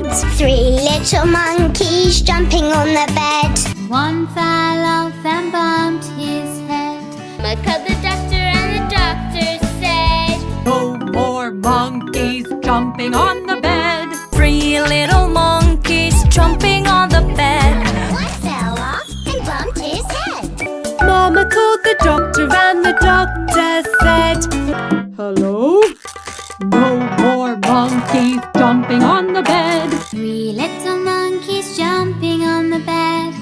Three little monkeys jumping on the bed. One fell off and bumped his head. I called the doctor and the doctor said, No more monkeys jumping on the bed. Three little monkeys jumping on the bed. One fell off and bumped his head. Mama called the doctor and the doctor said, Hello? No more monkeys jumping on the bed. Three little monkeys jumping on the bed.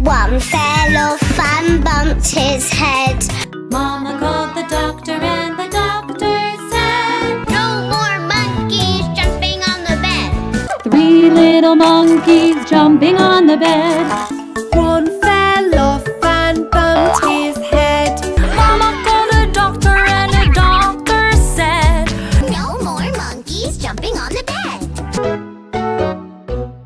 One fell off and bumped his head. Mama called the doctor and the doctor said, no more monkeys jumping on the bed. Three little monkeys jumping on the bed. One fell off and bumped his head. Mama called the doctor and the doctor said, No more monkeys jumping on the bed.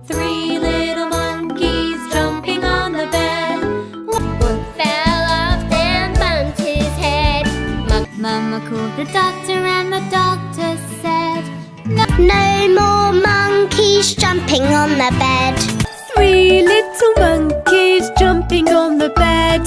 Three little monkeys jumping on the bed. One fell off and bumped his head. Mama called the doctor and the doctor said, No more monkeys jumping on the bed. Three little monkeys jumping on the bed.